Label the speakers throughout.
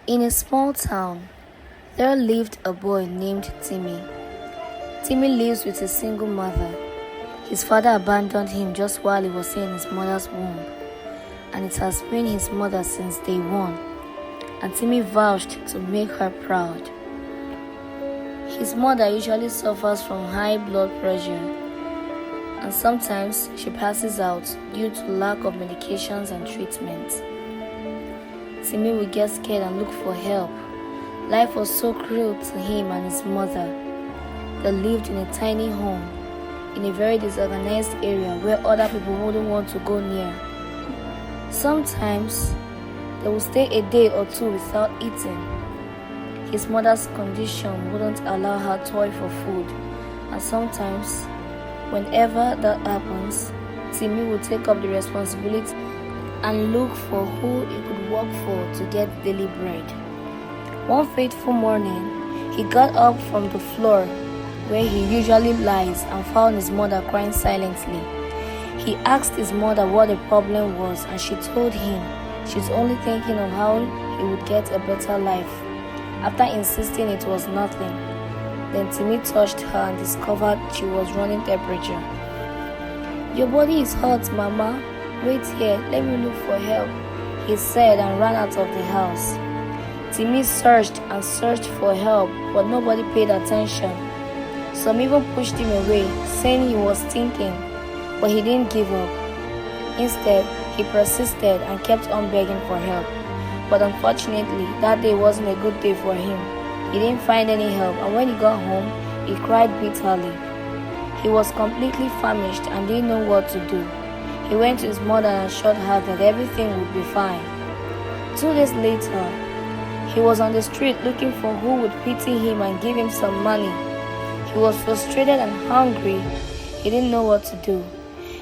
Speaker 1: In a small town, there lived a boy named Timmy. Timmy lives with a single mother. His father abandoned him just while he was in his mother's womb, and it has been his mother since day one, and Timmy vowed to make her proud. His mother usually suffers from high blood pressure, and sometimes she passes out due to lack of medications and treatment. Timmy would get scared and look for help. Life was so cruel to him and his mother. They lived in a tiny home in a very disorganized area where other people wouldn't want to go near. Sometimes they would stay a day or two without eating. His mother's condition wouldn't allow her toil for food, and sometimes, whenever that happens, Timmy would take up the responsibility and look for who he could work for to get daily bread. One fateful morning, he got up from the floor where he usually lies and found his mother crying silently. He asked his mother what the problem was, and she told him she's only thinking of how he would get a better life. After insisting it was nothing, then Timmy touched her and discovered she was running temperature. "Your body is hot, Mama. Wait here, let me look for help," he said and ran out of the house. Timmy searched and searched for help, but nobody paid attention. Some even pushed him away, saying he was stinking, but he didn't give up. Instead, he persisted and kept on begging for help. But unfortunately, that day wasn't a good day for him. He didn't find any help, and when he got home, he cried bitterly. He was completely famished and didn't know what to do. He went to his mother and assured her that everything would be fine. 2 days later, he was on the street looking for who would pity him and give him some money. He was frustrated and hungry. He didn't know what to do.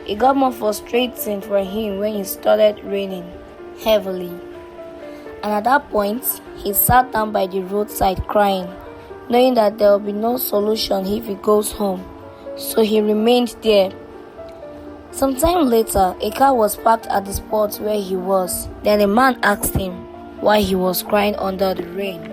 Speaker 1: It got more frustrating for him when it started raining heavily. And at that point, he sat down by the roadside crying, knowing that there will be no solution if he goes home. So he remained there. Some time later, a car was parked at the spot where he was. Then a man asked him why he was crying under the rain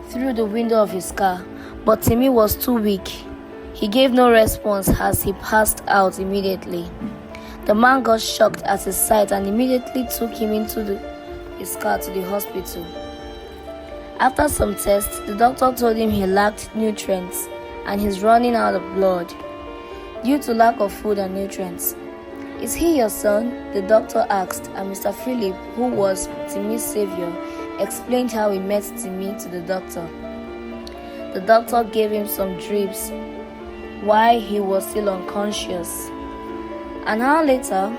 Speaker 1: through the window of his car, but Timmy was too weak. He gave no response as he passed out immediately. The man got shocked at his sight and immediately took him into his car to the hospital. After some tests, the doctor told him he lacked nutrients and he's running out of blood due to lack of food and nutrients. "Is he your son?" the doctor asked, and Mr. Philip, who was Timmy's savior, explained how he met Timmy to the doctor. The doctor gave him some drips while he was still unconscious. An hour later,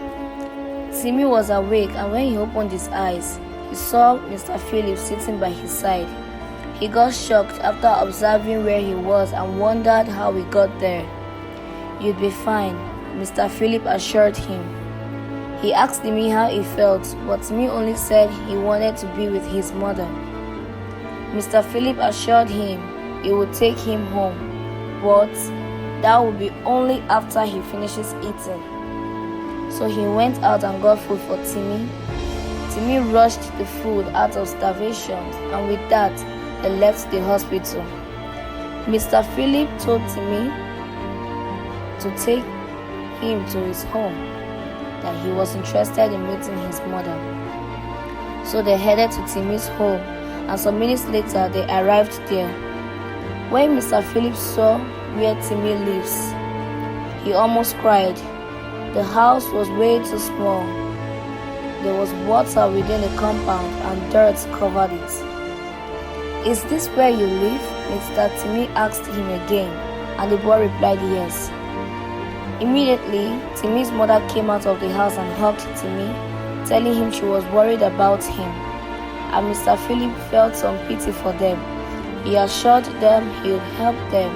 Speaker 1: Timmy was awake, and when he opened his eyes, he saw Mr. Philip sitting by his side. He got shocked after observing where he was and wondered how he got there. "You'd be fine," Mr. Philip assured him. He asked Timmy how he felt, but Timmy only said he wanted to be with his mother. Mr. Philip assured him he would take him home, but that would be only after he finishes eating. So he went out and got food for Timmy. Timmy rushed the food out of starvation, and with that, they left the hospital. Mr. Philip told Timmy to take him to his home, that he was interested in meeting his mother. So they headed to Timmy's home, and some minutes later they arrived there. When Mr. Philip saw where Timmy lives, he almost cried. The house was way too small. There was water within the compound and dirt covered it. "Is this where you live?" Mr. Timmy asked him again, and the boy replied yes. Immediately, Timmy's mother came out of the house and hugged Timmy, telling him she was worried about him, and Mr. Philip felt some pity for them. He assured them he would help them,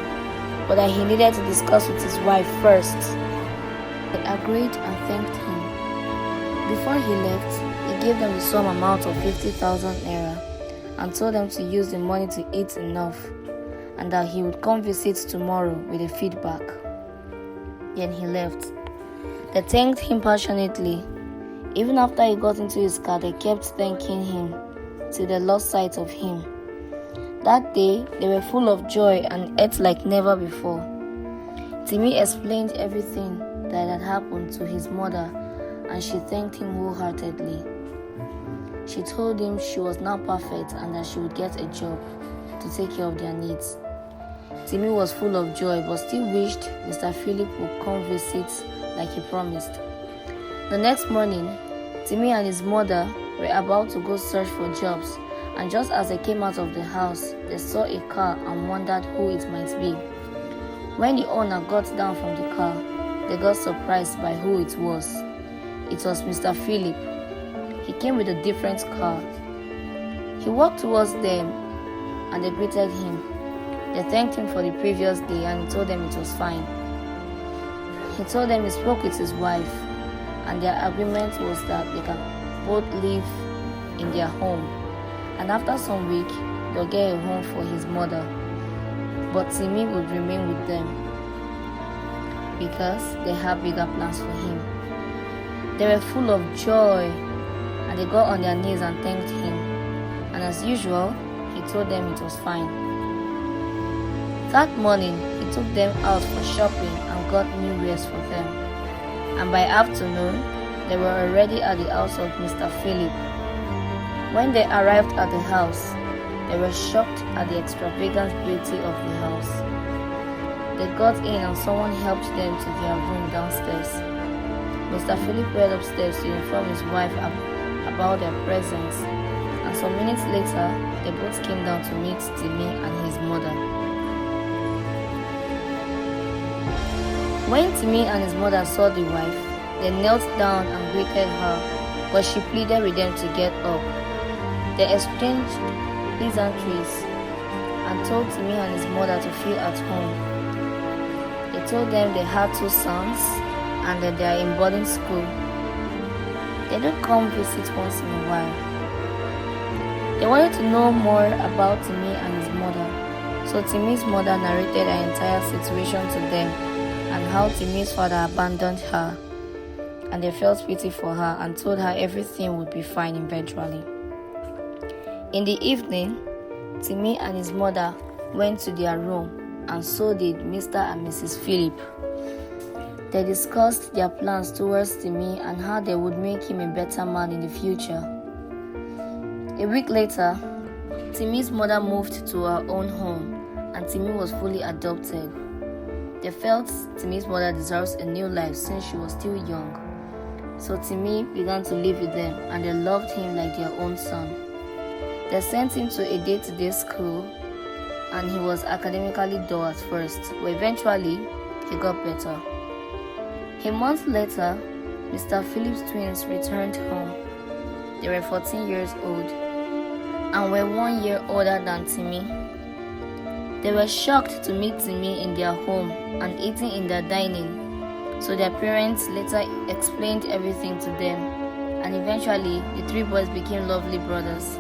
Speaker 1: but that he needed to discuss with his wife first. They agreed and thanked him. Before he left, he gave them the sum amount of 50,000 naira and told them to use the money to eat enough, and that he would come visit tomorrow with a feedback. Then he left. They thanked him passionately. Even after he got into his car, they kept thanking him. till they lost sight of him. That day, they were full of joy and ate like never before. Timmy explained everything that had happened to his mother, and she thanked him wholeheartedly. She told him she was now perfect and that she would get a job to take care of their needs. Timmy was full of joy but still wished Mr. Philip would come visit like he promised. The next morning, Timmy and his mother were about to go search for jobs, and just as they came out of the house, they saw a car and wondered who it might be. When the owner got down from the car, they got surprised by who it was. It was Mr. Philip. He came with a different car. He walked towards them and they greeted him. They thanked him for the previous day and he told them it was fine. He told them he spoke with his wife and their agreement was that they can both live in their home, and after some week they'll get a home for his mother, but Timmy would remain with them because they have bigger plans for him. They were full of joy and they got on their knees and thanked him, and as usual he told them it was fine. That morning he took them out for shopping and got new wares for them, and by afternoon they were already at the house of Mr. Philip. When they arrived at the house, they were shocked at the extravagant beauty of the house. They got in and someone helped them to their room downstairs. Mr. Philip went upstairs to inform his wife about their presence, and some minutes later, they both came down to meet Timmy and his mother. When Timmy and his mother saw the wife, they knelt down and greeted her, but she pleaded with them to get up. They exchanged pleasantries and told Timmy and his mother to feel at home. They told them they had 2 sons and that they are in boarding school. They don't come visit once in a while. They wanted to know more about Timmy and his mother, so Timmy's mother narrated her entire situation to them and how Timmy's father abandoned her, and they felt pity for her and told her everything would be fine eventually. In the evening, Timmy and his mother went to their room, and so did Mr. and Mrs. Philip. They discussed their plans towards Timmy and how they would make him a better man in the future. A week later, Timmy's mother moved to her own home, and Timmy was fully adopted. They felt Timmy's mother deserves a new life since she was still young. So Timmy began to live with them, and they loved him like their own son. They sent him to a day-to-day school, and he was academically dull at first, but eventually he got better. A month later, Mr. Philip's twins returned home. They were 14 years old and were 1 year older than Timmy. They were shocked to meet Timmy in their home and eating in their dining, so their parents later explained everything to them, and eventually the 3 boys became lovely brothers.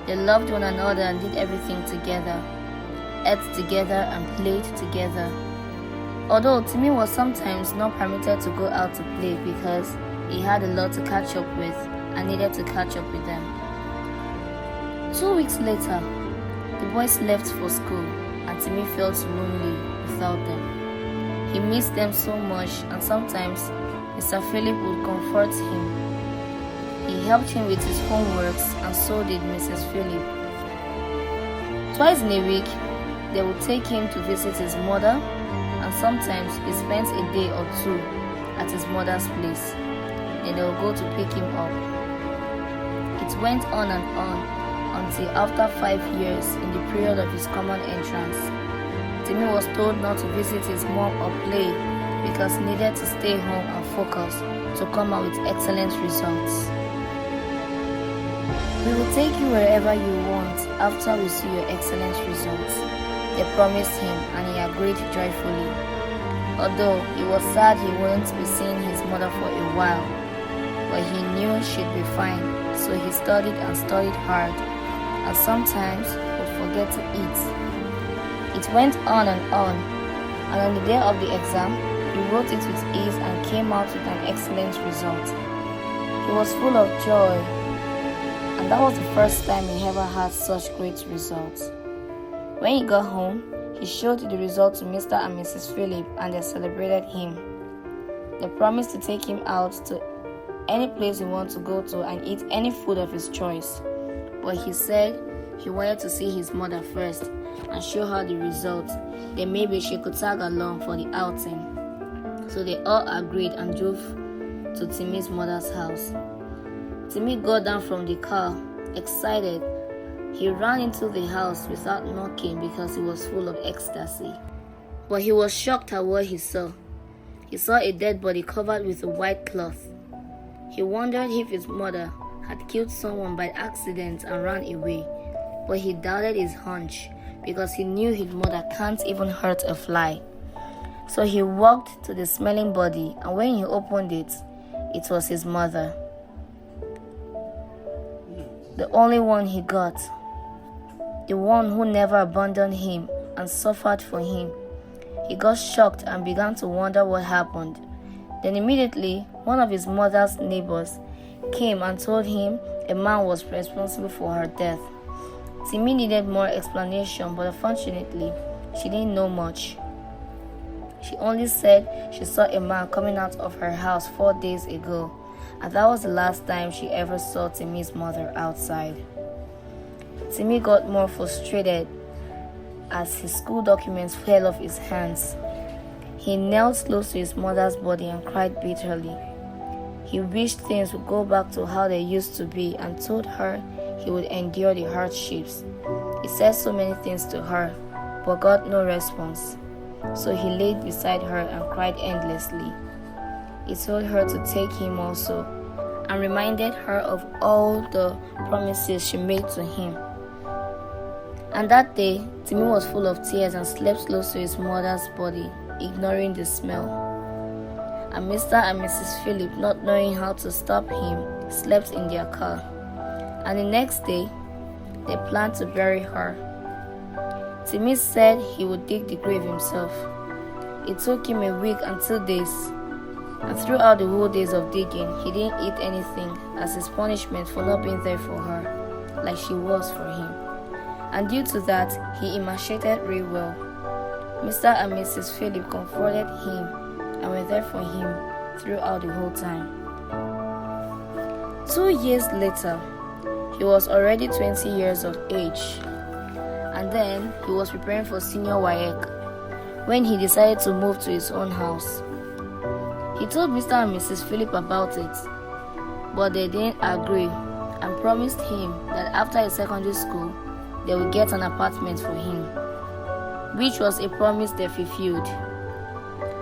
Speaker 1: They loved one another and did everything together, ate together and played together. Although Timmy was sometimes not permitted to go out to play because he had a lot to catch up with and needed to catch up with them. 2 weeks later, the boys left for school and Timmy felt lonely without them. He missed them so much, and sometimes Mr. Philip would comfort him. He helped him with his homeworks, and so did Mrs. Philip. Twice in a week, they would take him to visit his mother, and sometimes he spent a day or 2 at his mother's place. Then they would go to pick him up. It went on and on until after 5 years, in the period of his common entrance, Timmy was told not to visit his mom or play because he needed to stay home and focus to come out with excellent results. "We will take you wherever you want after we see your excellent results," they promised him, and he agreed joyfully. Although he was sad he wouldn't be seeing his mother for a while, but he knew she'd be fine, so he studied and studied hard, and sometimes would forget to eat. It went on, and on the day of the exam, he wrote it with ease and came out with an excellent result. He was full of joy. and that was the first time he ever had such great results. When he got home, he showed the result to Mr. and Mrs. Philip, and they celebrated him. They promised to take him out to any place he wanted to go to and eat any food of his choice. But he said he wanted to see his mother first and show her the results. Then maybe she could tag along for the outing. So they all agreed and drove to Timmy's mother's house. Timmy got down from the car, excited. He ran into the house without knocking because he was full of ecstasy. But he was shocked at what he saw. He saw a dead body covered with a white cloth. He wondered if his mother had killed someone by accident and ran away. But he doubted his hunch because he knew his mother can't even hurt a fly. So he walked to the smelling body, and when he opened it, it was his mother. The only one he got. The one who never abandoned him and suffered for him. He got shocked and began to wonder what happened. Then immediately, one of his mother's neighbors came and told him a man was responsible for her death. Timmy needed more explanation, but unfortunately, she didn't know much. She only said she saw a man coming out of her house 4 days ago, and that was the last time she ever saw Timmy's mother outside. Timmy got more frustrated as his school documents fell off his hands. He knelt close to his mother's body and cried bitterly. He wished things would go back to how they used to be and told her he would endure the hardships. He said so many things to her, but got no response. So he laid beside her and cried endlessly. He told her to take him also, and reminded her of all the promises she made to him. And that day, Timmy was full of tears and slept close to his mother's body, ignoring the smell. And Mr. and Mrs. Philip, not knowing how to stop him, slept in their car. And the next day, they planned to bury her. Timmy said he would dig the grave himself. It took him a week and 2 days. And throughout the whole days of digging, he didn't eat anything as his punishment for not being there for her, like she was for him. And due to that, he emaciated real well. Mr. and Mrs. Philip comforted him and were there for him throughout the whole time. 2 years later, he was already 20 years of age, and then he was preparing for senior WAEC when he decided to move to his own house. He told Mr. and Mrs. Philip about it, but they didn't agree and promised him that after his secondary school, they would get an apartment for him, which was a promise they fulfilled.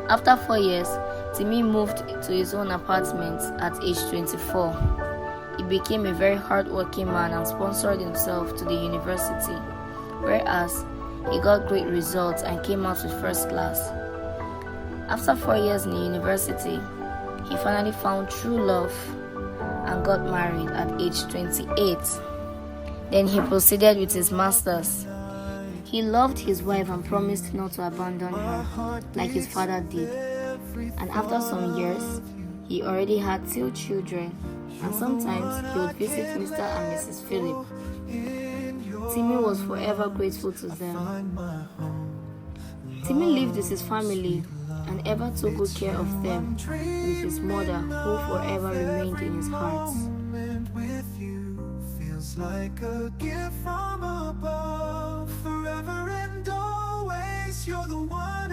Speaker 1: After 4 years, Timmy moved to his own apartment at age 24. He became a very hard-working man and sponsored himself to the university, whereas he got great results and came out with first class. After 4 years in the university, he finally found true love and got married at age 28. Then he proceeded with his masters. He loved his wife and promised not to abandon her, like his father did. And after some years, he already had 2 children, and sometimes he would visit Mr. and Mrs. Philip. Timmy was forever grateful to them. Timmy lived with his family and ever took good care of them, with his mother, who forever remained in his heart. Like a gift from above, forever and always, you're the one